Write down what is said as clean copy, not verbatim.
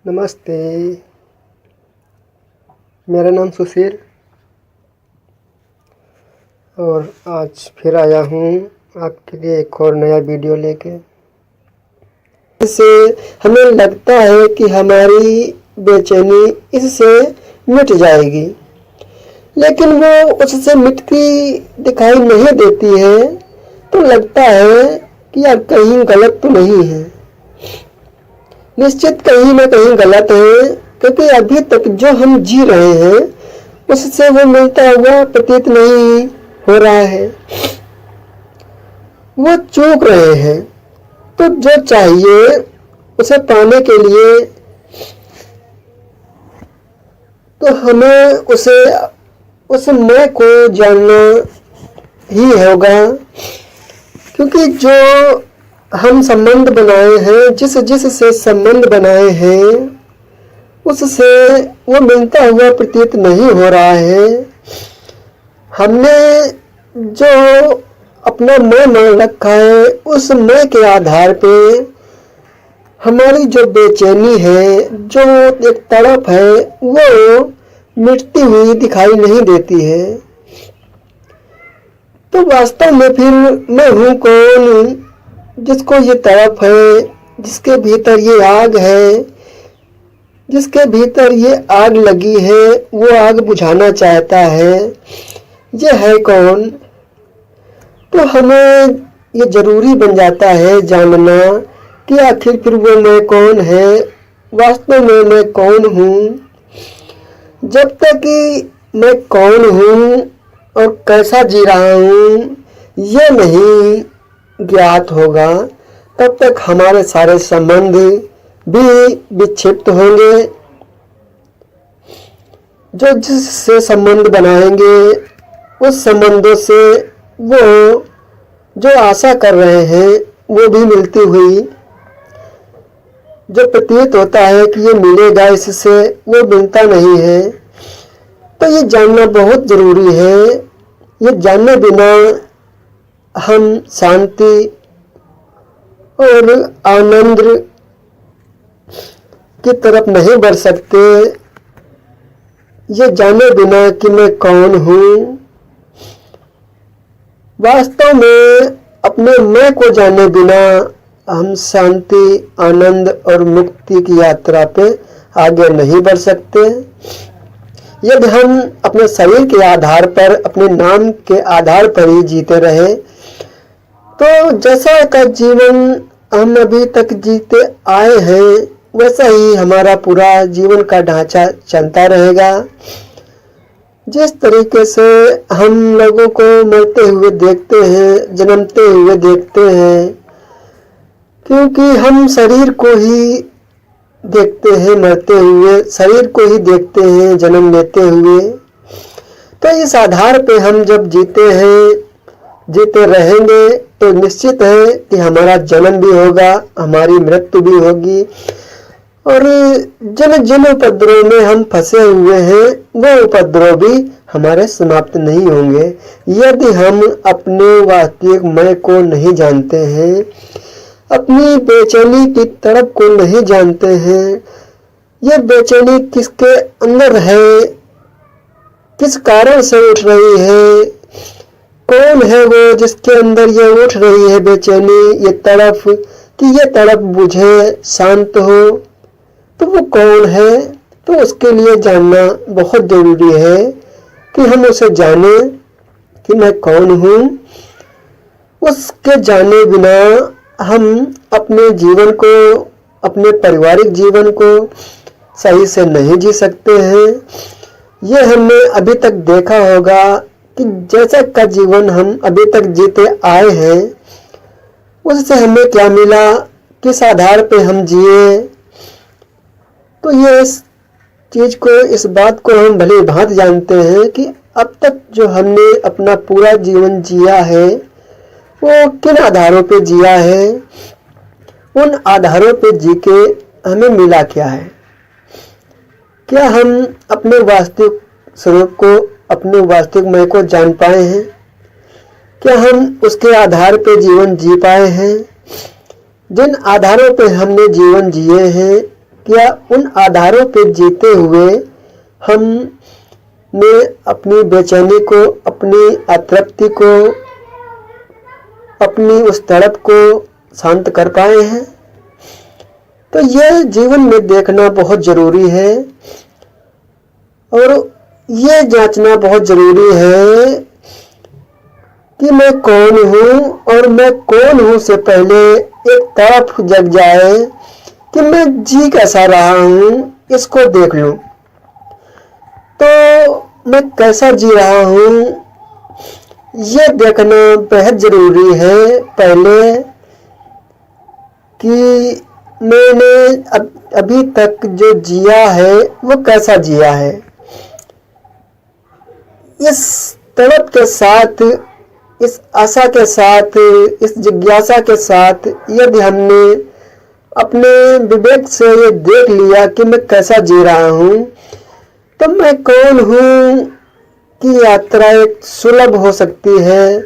नमस्ते, मेरा नाम सुशील और आज फिर आया हूँ आपके लिए एक और नया वीडियो लेके। इससे हमें लगता है कि हमारी बेचैनी इससे मिट जाएगी, लेकिन वो उससे मिटती दिखाई नहीं देती है। तो लगता है कि यार कहीं गलत तो नहीं है। निश्चित कहीं ना कहीं गलत है, क्योंकि अभी तक जो हम जी रहे हैं उससे वो मिलता हुआ प्रतीत नहीं हो रहा है। वो चूक रहे हैं। तो जो चाहिए उसे पाने के लिए तो हमें उस मैं को जानना ही होगा, क्योंकि जो हम संबंध बनाए हैं, जिस से संबंध बनाए हैं उससे वो मिलता हुआ प्रतीत नहीं हो रहा है। हमने जो अपना मैं मान रखा है, उस मैं के आधार पे हमारी जो बेचैनी है, जो एक तड़प है, वो मिटती हुई दिखाई नहीं देती है। तो वास्तव में फिर मैं हूँ कौन, जिसको ये तड़प है, जिसके भीतर ये आग है, जिसके भीतर ये आग लगी है, वो आग बुझाना चाहता है। ये है कौन? तो हमें ये जरूरी बन जाता है जानना कि आखिर फिर वो मैं कौन है, वास्तव में मैं कौन हूँ। जब तक कि मैं कौन हूँ और कैसा जी रहा हूँ ये नहीं ज्ञात होगा, तब तक हमारे सारे संबंध भी विक्षिप्त होंगे। जो जिससे संबंध बनाएंगे उस संबंधों से वो जो आशा कर रहे हैं वो भी मिलती हुई, जो प्रतीत होता है कि ये मिलेगा इससे, वो मिलता नहीं है। तो ये जानना बहुत ज़रूरी है। ये जानने बिना हम शांति और आनंद की तरफ नहीं बढ़ सकते। ये जाने बिना कि मैं कौन हूँ, वास्तव में अपने मैं को जाने बिना हम शांति, आनंद और मुक्ति की यात्रा पे आगे नहीं बढ़ सकते। यदि हम अपने शरीर के आधार पर, अपने नाम के आधार पर ही जीते रहे, तो जैसा का जीवन हम अभी तक जीते आए हैं वैसा ही हमारा पूरा जीवन का ढांचा चलता रहेगा। जिस तरीके से हम लोगों को मरते हुए देखते हैं, जन्मते हुए देखते हैं, क्योंकि हम शरीर को ही देखते हैं मरते हुए, शरीर को ही देखते हैं जन्म लेते हुए। तो इस आधार पे हम जब जीते हैं, जीते रहेंगे, तो निश्चित है कि हमारा जन्म भी होगा, हमारी मृत्यु भी होगी। और जिन उपद्रव में हम फंसे हुए हैं वो उपद्रव भी हमारे समाप्त नहीं होंगे, यदि हम अपने वास्तविक मैं को नहीं जानते हैं, अपनी बेचैनी की तड़प को नहीं जानते हैं। ये बेचैनी किसके अंदर है, किस कारण से उठ रही है, कौन है वो जिसके अंदर ये उठ रही है बेचैनी, ये तड़प, कि ये तड़प बुझे, शांत हो, तो वो कौन है। तो उसके लिए जानना बहुत ज़रूरी है कि हम उसे जाने कि मैं कौन हूँ। उसके जाने बिना हम अपने जीवन को, अपने पारिवारिक जीवन को सही से नहीं जी सकते हैं। ये हमने अभी तक देखा होगा कि जैसा का जीवन हम अभी तक जीते आए हैं उससे हमें क्या मिला, किस आधार पे हम जिए। तो ये इस चीज़ को, इस बात को हम भली भांति जानते हैं कि अब तक जो हमने अपना पूरा जीवन जिया है वो किन आधारों पे जिया है, उन आधारों पे जी के हमें मिला क्या है। क्या हम अपने वास्तविक स्वरूप को, अपने वास्तविक मैं को जान पाए हैं? क्या हम उसके आधार पे जीवन जी पाए हैं? जिन आधारों पे हमने जीवन जिए हैं क्या उन आधारों पर जीते हुए हमने अपनी बेचैनी को, अपनी अतृप्ति को, अपनी उस तड़प को शांत कर पाए हैं? तो यह जीवन में देखना बहुत जरूरी है और ये जांचना बहुत जरूरी है कि मैं कौन हूँ, और मैं कौन हूँ से पहले एक तड़प जग जाए कि मैं जी कैसा रहा हूँ, इसको देख लूँ। तो मैं कैसा जी रहा हूँ ये देखना बेहद जरूरी है पहले कि मैंने अभी तक जो जिया है वो कैसा जिया है। इस तड़प के साथ, इस आशा के साथ, इस जिज्ञासा के साथ यदि हमने अपने विवेक से ये देख लिया कि मैं कैसा जी रहा हूँ, तो मैं कौन हूँ की यात्रा एक सुलभ हो सकती है